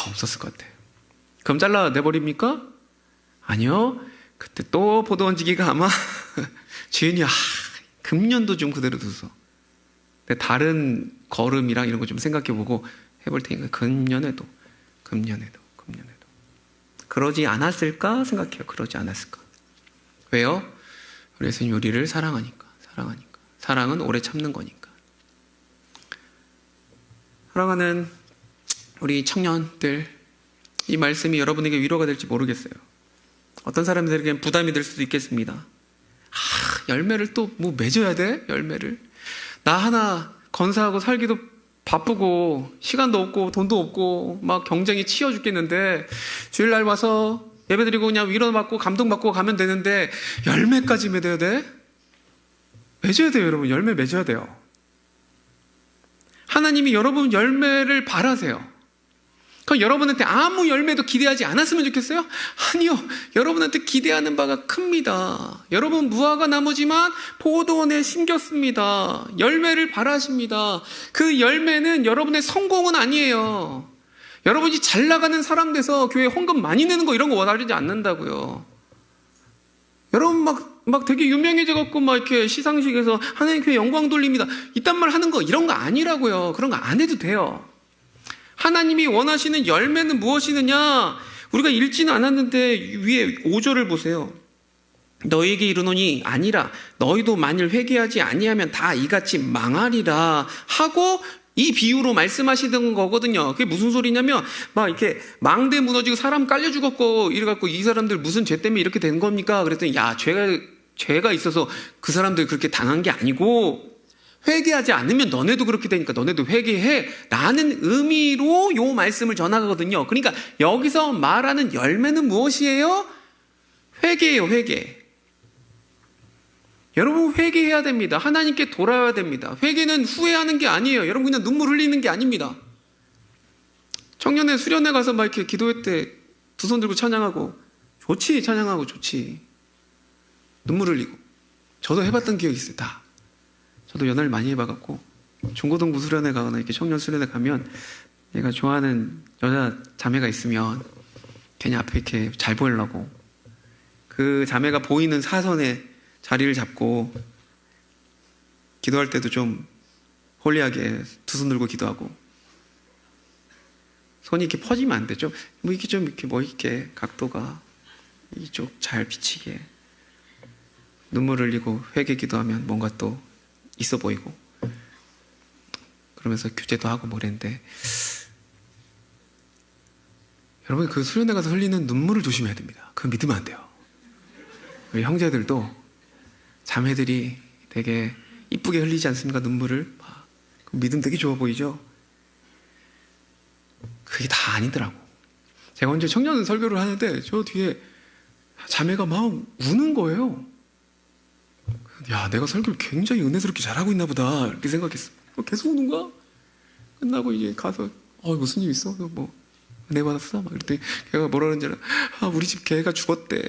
없었을 것 같아. 그럼 잘라내버립니까? 아니요. 그때 또 포도원지기가 아마 주인이 금년도 좀 그대로 두소. 다른 걸음이랑 이런 거 좀 생각해보고 해볼 테니까 금년에도 그러지 않았을까 생각해요. 그러지 않았을까. 왜요? 우리 예수님 우리를 사랑하니까. 사랑은 오래 참는 거니까. 사랑하는 우리 청년들, 이 말씀이 여러분에게 위로가 될지 모르겠어요. 어떤 사람들에게는 부담이 될 수도 있겠습니다. 열매를 또 뭐 맺어야 돼? 열매를. 나 하나 건사하고 살기도 바쁘고 시간도 없고 돈도 없고 막 경쟁이 치여 죽겠는데 주일날 와서 예배드리고 그냥 위로받고 감동받고 가면 되는데 열매까지 맺어야 돼? 맺어야 돼요 여러분. 열매 맺어야 돼요. 하나님이 여러분 열매를 바라세요. 그럼 여러분한테 아무 열매도 기대하지 않았으면 좋겠어요? 아니요. 여러분한테 기대하는 바가 큽니다. 여러분 무화과 나무지만 포도원에 심겼습니다. 열매를 바라십니다. 그 열매는 여러분의 성공은 아니에요. 여러분이 잘 나가는 사람 돼서 교회에 헌금 많이 내는 거 이런 거 원하지 않는다고요. 여러분 막 되게 유명해져갖고 막 이렇게 시상식에서 하나님 교회 영광 돌립니다. 이딴 말 하는 거 이런 거 아니라고요. 그런 거 안 해도 돼요. 하나님이 원하시는 열매는 무엇이느냐? 우리가 읽지는 않았는데 위에 5절을 보세요. 너희에게 이르노니 아니라 너희도 만일 회개하지 아니하면 다 이같이 망하리라 하고 이 비유로 말씀하시던 거거든요. 그게 무슨 소리냐면 막 이렇게 망대 무너지고 사람 깔려 죽었고 이래갖고 이 사람들 무슨 죄 때문에 이렇게 된 겁니까? 그랬더니 죄가 있어서 그 사람들 그렇게 당한 게 아니고 회개하지 않으면 너네도 그렇게 되니까 너네도 회개해 라는 의미로 요 말씀을 전하거든요. 그러니까 여기서 말하는 열매는 무엇이에요? 회개예요. 회개. 여러분 회개해야 됩니다. 하나님께 돌아와야 됩니다. 회개는 후회하는 게 아니에요. 여러분 그냥 눈물 흘리는 게 아닙니다. 청년회 수련회 가서 막 이렇게 기도회 때 두 손 들고 찬양하고 좋지. 찬양하고 좋지. 눈물 흘리고. 저도 해봤던 기억이 있어요. 다. 저도 연애를 많이 해봐갖고 중고등부 수련회 가거나 이렇게 청년 수련회 가면 내가 좋아하는 여자 자매가 있으면 괜히 앞에 이렇게 잘 보이려고 그 자매가 보이는 사선에 자리를 잡고 기도할 때도 좀 홀리하게 두 손 들고 기도하고 손이 이렇게 퍼지면 안 되죠. 뭐 이렇게 좀 이렇게 멋있게 각도가 이쪽 잘 비치게 눈물 흘리고 회개 기도하면 뭔가 또 있어 보이고 그러면서 교제도 하고 뭐 그랬는데 여러분 그 수련회 가서 흘리는 눈물을 조심해야 됩니다. 그건 믿으면 안 돼요. 우리 형제들도 자매들이 되게 이쁘게 흘리지 않습니까? 눈물을 믿음 되게 좋아 보이죠? 그게 다 아니더라고. 제가 언제 청년 설교를 하는데 저 뒤에 자매가 막 우는 거예요. 야, 내가 설교를 굉장히 은혜스럽게 잘하고 있나 보다 이렇게 생각했어. 계속 우는 거야. 끝나고 이제 가서 무슨 일 있어? 뭐 은혜 받았어? 막 그랬더니 걔가 뭐라 그러는지 알아? 우리 집 개가 죽었대.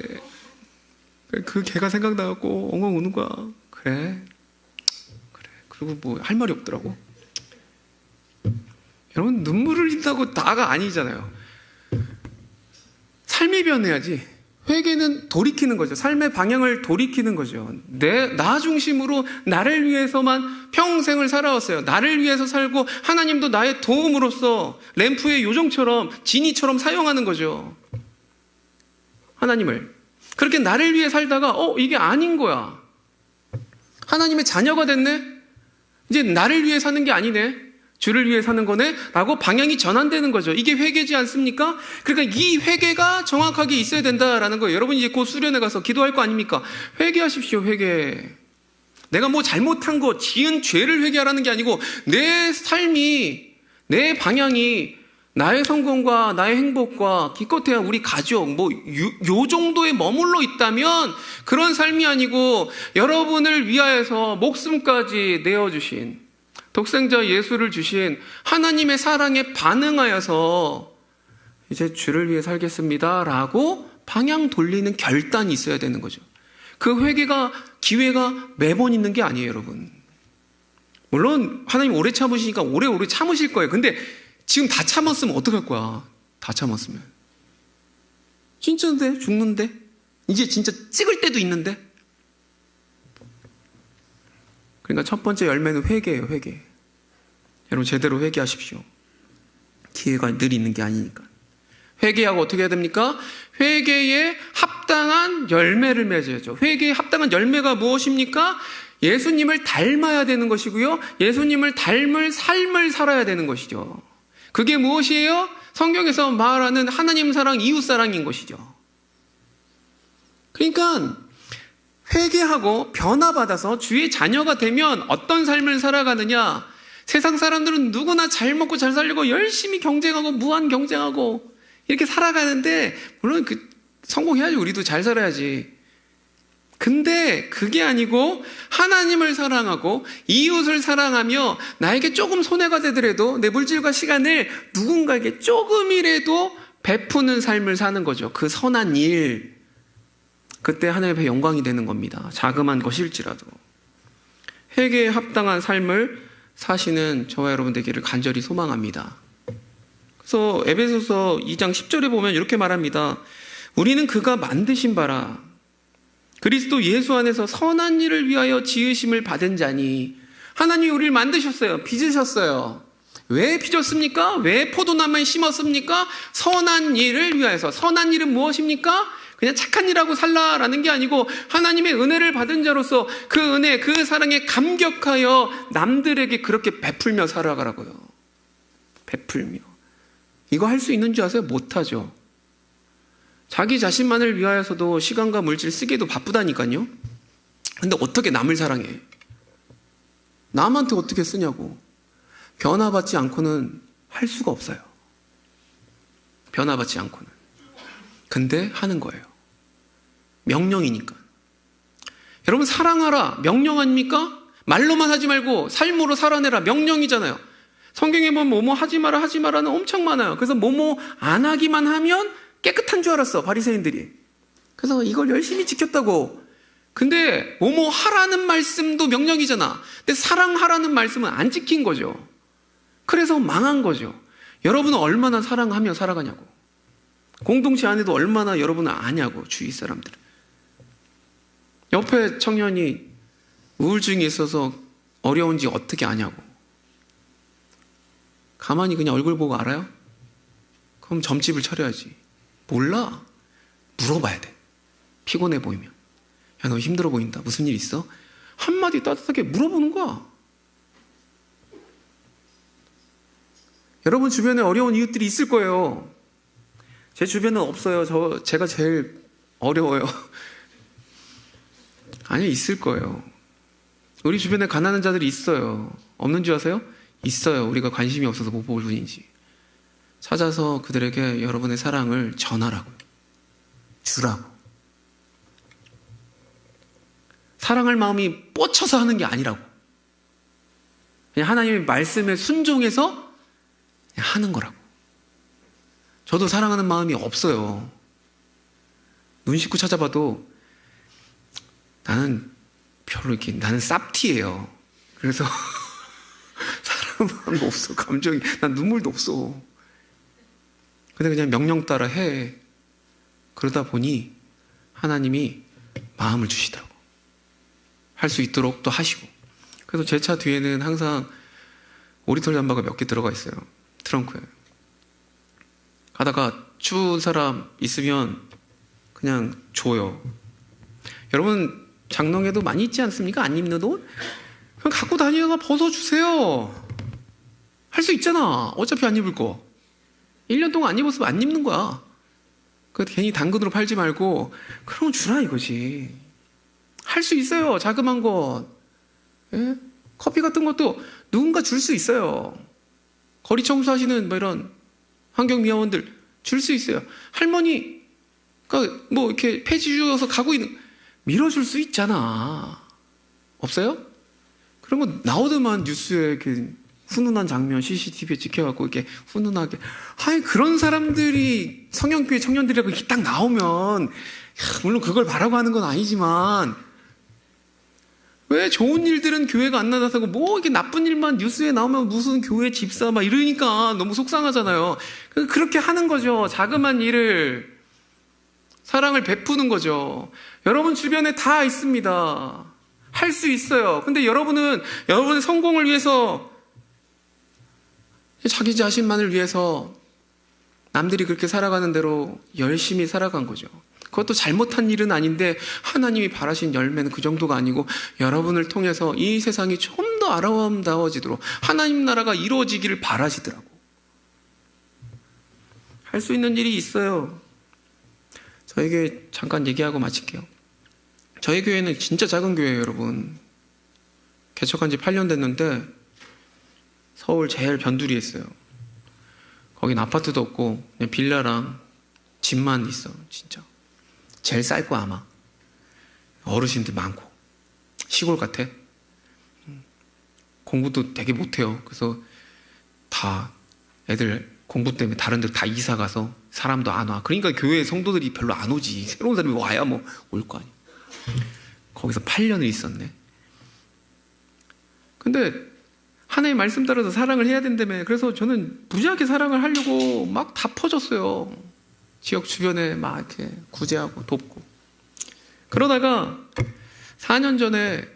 그 개가 생각나갖고 엉엉 우는 거야. 그래. 그리고 뭐 할 말이 없더라고. 여러분 눈물을 흘린다고 다가 아니잖아요. 삶이 변해야지. 회개는 돌이키는 거죠. 삶의 방향을 돌이키는 거죠. 나 중심으로 나를 위해서만 평생을 살아왔어요. 나를 위해서 살고 하나님도 나의 도움으로서 램프의 요정처럼 지니처럼 사용하는 거죠. 하나님을. 그렇게 나를 위해 살다가 이게 아닌 거야. 하나님의 자녀가 됐네? 이제 나를 위해 사는 게 아니네? 주를 위해 사는 거네? 라고 방향이 전환되는 거죠. 이게 회개지 않습니까? 그러니까 이 회개가 정확하게 있어야 된다라는 거예요. 여러분이 이제 곧 수련회 가서 기도할 거 아닙니까? 회개하십시오, 회개. 내가 뭐 잘못한 거, 지은 죄를 회개하라는 게 아니고 내 삶이, 내 방향이 나의 성공과 나의 행복과 기껏해야 우리 가족, 요 정도에 머물러 있다면 그런 삶이 아니고 여러분을 위하여서 목숨까지 내어주신 독생자 예수를 주신 하나님의 사랑에 반응하여서 이제 주를 위해 살겠습니다 라고 방향 돌리는 결단이 있어야 되는 거죠. 그 기회가 매번 있는 게 아니에요, 여러분. 물론 하나님 오래 참으시니까 오래오래 참으실 거예요. 근데 지금 다 참았으면 어떡할 거야? 다 참았으면. 진짜인데? 죽는데? 이제 진짜 찍을 때도 있는데? 그러니까 첫 번째 열매는 회개예요, 회개. 여러분 제대로 회개하십시오. 기회가 늘 있는 게 아니니까. 회개하고 어떻게 해야 됩니까? 회개에 합당한 열매를 맺어야죠. 회개에 합당한 열매가 무엇입니까? 예수님을 닮아야 되는 것이고요. 예수님을 닮을 삶을 살아야 되는 것이죠. 그게 무엇이에요? 성경에서 말하는 하나님 사랑, 이웃 사랑인 것이죠. 그러니까 회개하고 변화받아서 주의 자녀가 되면 어떤 삶을 살아가느냐? 세상 사람들은 누구나 잘 먹고 잘 살려고 열심히 경쟁하고 무한 경쟁하고 이렇게 살아가는데 물론 성공해야지. 우리도 잘 살아야지. 근데 그게 아니고 하나님을 사랑하고 이웃을 사랑하며 나에게 조금 손해가 되더라도 내 물질과 시간을 누군가에게 조금이라도 베푸는 삶을 사는 거죠. 그 선한 일. 그때 하나님 앞에 영광이 되는 겁니다. 자그만 것일지라도. 회개에 합당한 삶을 사시는 저와 여러분 되기를 간절히 소망합니다. 그래서 에베소서 2장 10절에 보면 이렇게 말합니다. 우리는 그가 만드신 바라 그리스도 예수 안에서 선한 일을 위하여 지으심을 받은 자니. 하나님이 우리를 만드셨어요. 빚으셨어요. 왜 빚었습니까? 왜 포도나무에 심었습니까? 선한 일을 위하여서. 선한 일은 무엇입니까? 그냥 착한 일하고 살라라는 게 아니고 하나님의 은혜를 받은 자로서 그 은혜, 그 사랑에 감격하여 남들에게 그렇게 베풀며 살아가라고요. 베풀며. 이거 할 수 있는 줄 아세요? 못하죠. 자기 자신만을 위하여서도 시간과 물질 쓰기도 바쁘다니까요. 근데 어떻게 남을 사랑해? 남한테 어떻게 쓰냐고. 변화받지 않고는 할 수가 없어요. 변화받지 않고는. 근데 하는 거예요. 명령이니까. 여러분 사랑하라 명령 아닙니까? 말로만 하지 말고 삶으로 살아내라 명령이잖아요. 성경에 보면 뭐뭐 하지 마라는 엄청 많아요. 그래서 뭐뭐 안 하기만 하면 깨끗한 줄 알았어, 바리새인들이. 그래서 이걸 열심히 지켰다고. 근데 뭐뭐 하라는 말씀도 명령이잖아. 근데 사랑하라는 말씀은 안 지킨 거죠. 그래서 망한 거죠. 여러분은 얼마나 사랑하며 살아가냐고. 공동체 안에도 얼마나 여러분은 아냐고, 주위 사람들은. 옆에 청년이 우울증이 있어서 어려운지 어떻게 아냐고. 가만히 그냥 얼굴 보고 알아요? 그럼 점집을 차려야지. 몰라. 물어봐야 돼. 피곤해 보이면. 야, 너 힘들어 보인다. 무슨 일 있어? 한마디 따뜻하게 물어보는 거야. 여러분 주변에 어려운 이웃들이 있을 거예요. 제 주변은 없어요. 제가 제일 어려워요. 아니, 있을 거예요. 우리 주변에 가난한 자들이 있어요. 없는 줄 아세요? 있어요. 우리가 관심이 없어서 못 볼 뿐이지. 찾아서 그들에게 여러분의 사랑을 전하라고요. 주라고. 사랑할 마음이 뻗쳐서 하는 게 아니라고. 그냥 하나님의 말씀에 순종해서 그냥 하는 거라고. 저도 사랑하는 마음이 없어요. 눈 씻고 찾아봐도 나는 쌉티예요. 그래서 사랑하는 마음도 없어. 감정이, 난 눈물도 없어. 근데 그냥 명령 따라 해. 그러다 보니 하나님이 마음을 주시더라고. 할 수 있도록 또 하시고. 그래서 제 차 뒤에는 항상 오리털 잠바가 몇 개 들어가 있어요. 트렁크에. 가다가 추운 사람 있으면 그냥 줘요. 여러분 장롱에도 많이 있지 않습니까? 안 입는 옷? 그냥 갖고 다니다가 벗어주세요. 할 수 있잖아. 어차피 안 입을 거. 1년 동안 안 입었으면 안 입는 거야. 그 괜히 당근으로 팔지 말고 그럼 주라 이거지. 할 수 있어요. 자그만 것. 예? 커피 같은 것도 누군가 줄 수 있어요. 거리 청소하시는 뭐 이런 환경미화원들 줄 수 있어요. 할머니가 뭐 이렇게 폐지 주어서 가고 있는 밀어줄 수 있잖아. 없어요? 그런 거 나오더만 뉴스에 이렇게 훈훈한 장면 CCTV에 찍혀갖고 이렇게 훈훈하게. 아니 그런 사람들이 성형교회 청년들이라고 이렇게 딱 나오면 물론 그걸 바라고 하는 건 아니지만 왜 좋은 일들은 교회가 안 나타나고 뭐 이게 나쁜 일만 뉴스에 나오면 무슨 교회 집사 막 이러니까 너무 속상하잖아요. 그렇게 하는 거죠. 자그만 일을 사랑을 베푸는 거죠. 여러분 주변에 다 있습니다. 할 수 있어요. 근데 여러분은 여러분의 성공을 위해서 자기 자신만을 위해서 남들이 그렇게 살아가는 대로 열심히 살아간 거죠. 그것도 잘못한 일은 아닌데 하나님이 바라신 열매는 그 정도가 아니고 여러분을 통해서 이 세상이 좀 더 아름다워지도록 하나님 나라가 이루어지기를 바라시더라고. 할 수 있는 일이 있어요. 저에게 잠깐 얘기하고 마칠게요. 저희 교회는 진짜 작은 교회예요, 여러분. 개척한 지 8년 됐는데 서울 제일 변두리에 있어요. 거긴 아파트도 없고 그냥 빌라랑 집만 있어. 진짜 제일 쌀 거 아마. 어르신들 많고 시골 같아. 공부도 되게 못해요. 그래서 다 애들 공부 때문에 다른 데 다 이사 가서 사람도 안 와. 그러니까 교회 성도들이 별로 안 오지. 새로운 사람이 와야 뭐 올 거 아니야. 거기서 8년을 있었네. 근데 하나님의 말씀 따라서 사랑을 해야 된다며. 그래서 저는 무지하게 사랑을 하려고 막 다 퍼졌어요. 지역 주변에 막 이렇게 구제하고 돕고. 그러다가 4년 전에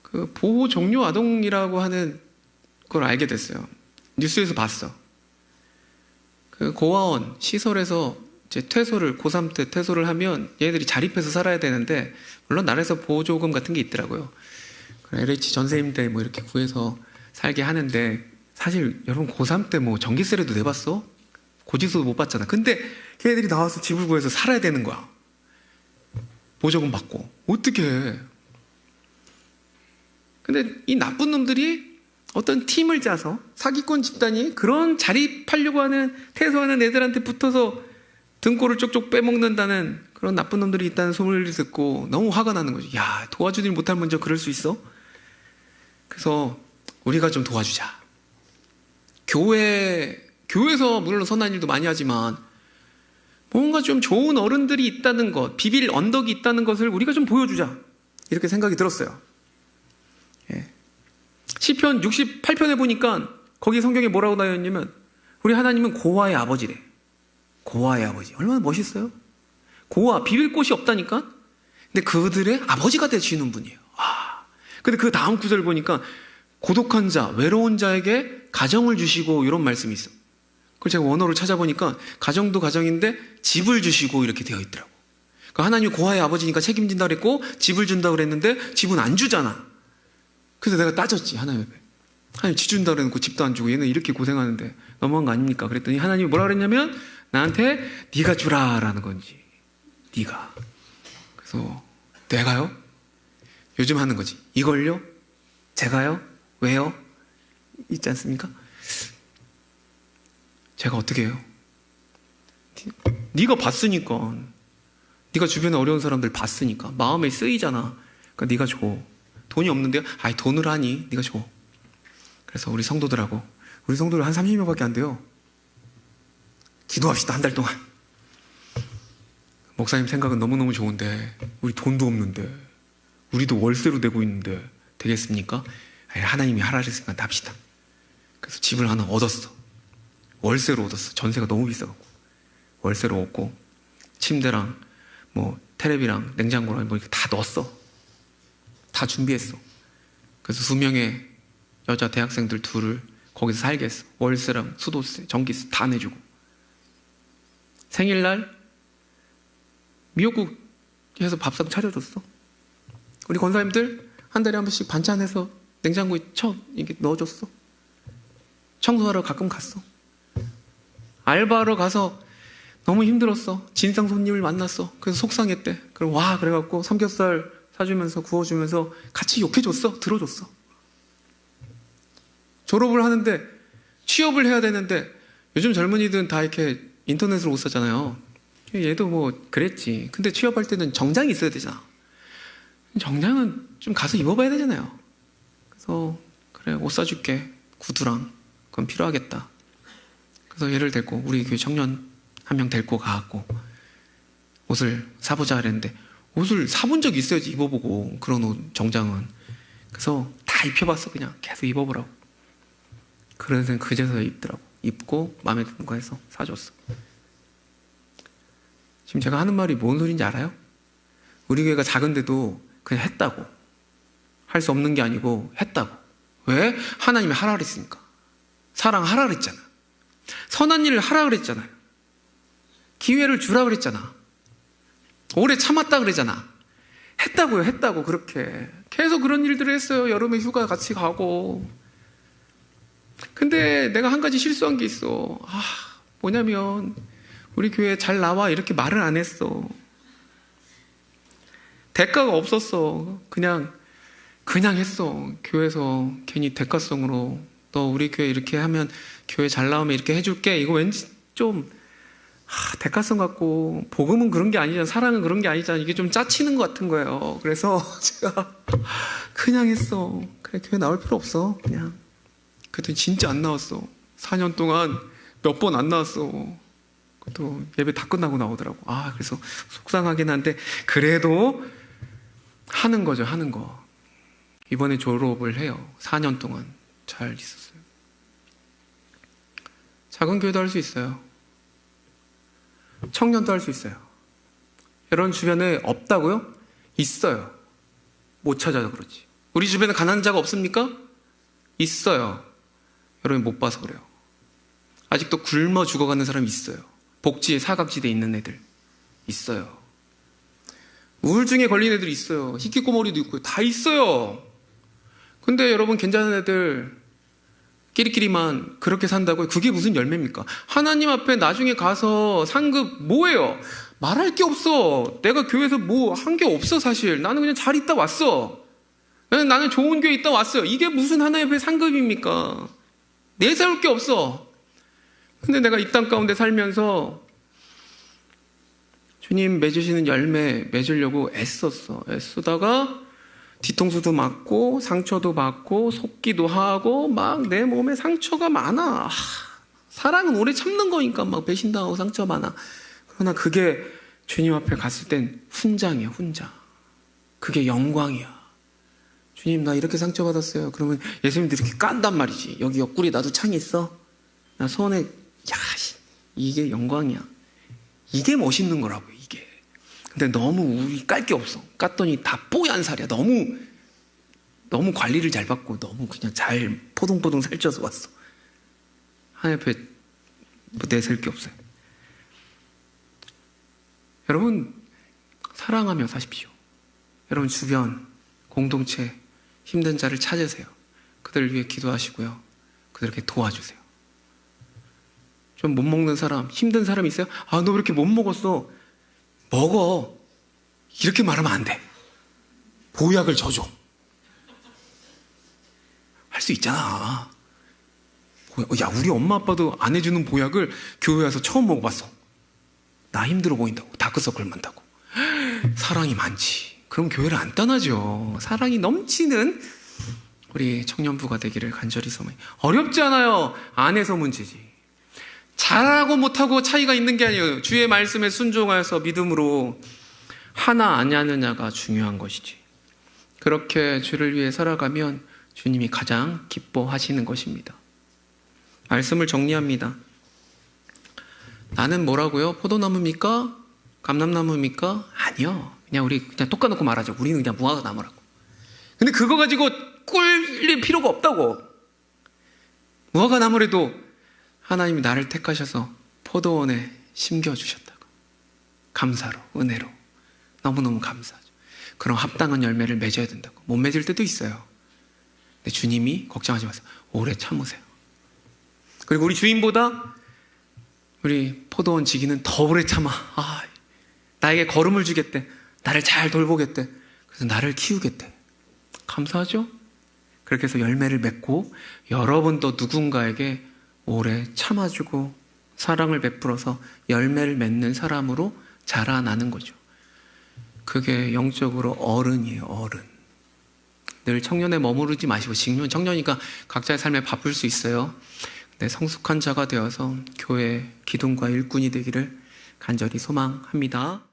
그 보호 종료 아동이라고 하는 걸 알게 됐어요. 뉴스에서 봤어. 그 고아원 시설에서 이제 퇴소를 고3 때 퇴소를 하면 얘네들이 자립해서 살아야 되는데 물론 나라에서 보조금 같은 게 있더라고요. LH 전세임대 뭐 이렇게 구해서 살게 하는데 사실 여러분 고3 때 뭐 전기세라도 내봤어? 고지서도 못 받잖아. 근데 걔네들이 나와서 집을 구해서 살아야 되는 거야. 보조금 받고. 어떻게 해? 근데 이 나쁜 놈들이 어떤 팀을 짜서 사기꾼 집단이 그런 자립하려고 하는 퇴소하는 애들한테 붙어서 등골을 쪽쪽 빼먹는다는 그런 나쁜 놈들이 있다는 소리를 듣고 너무 화가 나는 거죠. 야, 도와주질 못할 먼저 그럴 수 있어? 그래서 우리가 좀 도와주자. 교회에서 물론 선한 일도 많이 하지만 뭔가 좀 좋은 어른들이 있다는 것, 비빌 언덕이 있다는 것을 우리가 좀 보여주자. 이렇게 생각이 들었어요. 예. 시편 68편에 보니까 거기 성경에 뭐라고 나와있냐면 우리 하나님은 고아의 아버지래. 고아의 아버지. 얼마나 멋있어요? 고아, 비빌 곳이 없다니까? 근데 그들의 아버지가 되시는 분이에요. 근데 그 다음 구절 보니까 고독한 자, 외로운 자에게 가정을 주시고 이런 말씀이 있어. 그걸 제가 원어로 찾아보니까 가정도 가정인데 집을 주시고 이렇게 되어 있더라고. 그러니까 하나님이 고아의 아버지니까 책임진다 그랬고 집을 준다 그랬는데 집은 안 주잖아. 그래서 내가 따졌지, 하나님 앞에. 하나님 집 준다 그래놓고 집도 안 주고 얘는 이렇게 고생하는데 너무한 거 아닙니까? 그랬더니 하나님이 뭐라 그랬냐면 나한테 네가 주라라는 건지. 네가. 그래서 내가요? 요즘 하는 거지. 이걸요? 제가요? 왜요? 있지 않습니까? 제가 어떻게 해요? 네가 봤으니까. 네가 주변에 어려운 사람들 봤으니까. 마음에 쓰이잖아. 그러니까 네가 줘. 돈이 없는데요? 아이 돈으로 하니? 네가 줘. 그래서 우리 성도들하고 우리 성도들 한 30명밖에 안 돼요. 기도합시다. 한 달 동안. 목사님 생각은 너무너무 좋은데 우리 돈도 없는데 우리도 월세로 내고 있는데 되겠습니까? 하나님이 하라 그랬으니까 납시다. 그래서 집을 하나 얻었어. 월세로 얻었어. 전세가 너무 비싸갖고 월세로 얻고 침대랑 뭐 테레비랑 냉장고랑 뭐 이렇게 다 넣었어. 다 준비했어. 그래서 2명의 여자 대학생들 둘을 거기서 살게 했어. 월세랑 수도세, 전기세 다 내주고. 생일날 미역국 해서 밥상 차려줬어. 우리 권사님들 한 달에 한 번씩 반찬해서 냉장고에 이렇게 넣어줬어. 청소하러 가끔 갔어. 알바하러 가서 너무 힘들었어. 진상 손님을 만났어. 그래서 속상했대. 그럼 와 그래갖고 삼겹살 사주면서 구워주면서 같이 욕해줬어. 들어줬어. 졸업을 하는데 취업을 해야 되는데 요즘 젊은이들은 다 이렇게 인터넷으로 옷 사잖아요. 얘도 뭐 그랬지. 근데 취업할 때는 정장이 있어야 되잖아. 정장은 좀 가서 입어봐야 되잖아요. 그래서 그래 옷 사줄게. 구두랑 그건 필요하겠다. 그래서 얘를 데리고 우리 교회 청년 한 명 데리고 가갖고 옷을 사보자 그랬는데 옷을 사본 적이 있어야지 입어보고 그런 옷 정장은. 그래서 다 입혀봤어. 그냥 계속 입어보라고. 그래서 그제서 입더라고. 입고 마음에 드는 거 해서 사줬어. 지금 제가 하는 말이 뭔 소리인지 알아요? 우리 교회가 작은데도 그냥 했다고. 할 수 없는 게 아니고 했다고. 왜? 하나님이 하라 그랬으니까. 사랑하라 그랬잖아. 선한 일을 하라 그랬잖아요. 기회를 주라 그랬잖아. 오래 참았다 그랬잖아. 했다고요. 했다고. 그렇게 계속 그런 일들을 했어요. 여름에 휴가 같이 가고. 근데 내가 한 가지 실수한 게 있어. 뭐냐면 우리 교회 잘 나와 이렇게 말을 안 했어. 대가가 없었어. 그냥 했어. 교회에서 괜히 대가성으로 너 우리 교회 이렇게 하면 교회 잘 나오면 이렇게 해줄게. 이거 왠지 좀 대가성 같고 복음은 그런 게 아니잖아. 사랑은 그런 게 아니잖아. 이게 좀 짜치는 것 같은 거예요. 그래서 제가 그냥 했어. 그래 교회 나올 필요 없어. 그냥. 그랬더니 진짜 안 나왔어. 4년 동안 몇 번 안 나왔어. 또 예배 다 끝나고 나오더라고. 그래서 속상하긴 한데 그래도 하는 거죠. 하는 거. 이번에 졸업을 해요. 4년 동안 잘 있었어요. 작은 교회도 할 수 있어요. 청년도 할 수 있어요. 여러분 주변에 없다고요? 있어요. 못 찾아서 그렇지. 우리 주변에 가난한 자가 없습니까? 있어요. 여러분이 못 봐서 그래요. 아직도 굶어 죽어가는 사람이 있어요. 복지의 사각지대에 있는 애들 있어요. 우울증에 걸린 애들이 있어요. 히키코모리도 있고요. 다 있어요. 근데 여러분 괜찮은 애들 끼리끼리만 그렇게 산다고요? 그게 무슨 열매입니까? 하나님 앞에 나중에 가서 상급 뭐예요? 말할 게 없어. 내가 교회에서 뭐 한 게 없어 사실. 나는 그냥 잘 있다 왔어. 나는 좋은 교회 있다 왔어요. 이게 무슨 하나님 앞에 상급입니까? 내세울 게 없어. 근데 내가 이 땅 가운데 살면서 주님 맺으시는 열매 맺으려고 애썼어. 애쓰다가 뒤통수도 맞고 상처도 받고 속기도 하고 막 내 몸에 상처가 많아. 사랑은 오래 참는 거니까 막 배신당하고 상처 많아. 그러나 그게 주님 앞에 갔을 땐 훈장이야. 훈장. 그게 영광이야. 주님 나 이렇게 상처받았어요. 그러면 예수님도 이렇게 깐단 말이지. 여기 옆구리 나도 창이 있어. 나 손에 이게 영광이야. 이게 멋있는 거라고 이게. 근데 너무 우리 깔 게 없어. 깠더니 다 뽀얀 살이야. 너무 관리를 잘 받고 너무 그냥 잘 포동포동 살쪄서 왔어. 하나님 앞에 뭐 내셀 게 없어요. 여러분 사랑하며 사십시오. 여러분 주변 공동체 힘든 자를 찾으세요. 그들을 위해 기도하시고요. 그들에게 도와주세요. 좀 못 먹는 사람, 힘든 사람 있어요? 너 왜 이렇게 못 먹었어? 먹어. 이렇게 말하면 안 돼. 보약을 줘줘. 할 수 있잖아. 야, 우리 엄마 아빠도 안 해주는 보약을 교회 와서 처음 먹어봤어. 나 힘들어 보인다고. 다크서클 만다고. 사랑이 많지. 그럼 교회를 안 떠나죠. 사랑이 넘치는 우리 청년부가 되기를 간절히 소망해요. 어렵지 않아요. 안에서 문제지. 잘하고 못하고 차이가 있는 게 아니에요. 주의 말씀에 순종하여서 믿음으로 하나 안 하느냐가 중요한 것이지. 그렇게 주를 위해 살아가면 주님이 가장 기뻐하시는 것입니다. 말씀을 정리합니다. 나는 뭐라고요? 포도나무입니까? 감람나무입니까? 아니. 아니요. 그냥 우리 그냥 똑 까놓고 말하죠. 우리는 그냥 무화과 나무라고. 근데 그거 가지고 꿀릴 필요가 없다고. 무화과 나무라도 하나님이 나를 택하셔서 포도원에 심겨주셨다고. 감사로, 은혜로. 너무너무 감사하죠. 그럼 합당한 열매를 맺어야 된다고. 못 맺을 때도 있어요. 근데 주님이 걱정하지 마세요. 오래 참으세요. 그리고 우리 주인보다 우리 포도원 지기는 더 오래 참아. 나에게 걸음을 주겠대. 나를 잘 돌보겠대. 그래서 나를 키우겠대. 감사하죠? 그렇게 해서 열매를 맺고 여러분도 누군가에게 오래 참아주고 사랑을 베풀어서 열매를 맺는 사람으로 자라나는 거죠. 그게 영적으로 어른이에요. 어른. 늘 청년에 머무르지 마시고, 지금은 청년이니까 각자의 삶에 바쁠 수 있어요. 근데 성숙한 자가 되어서 교회 기둥과 일꾼이 되기를 간절히 소망합니다.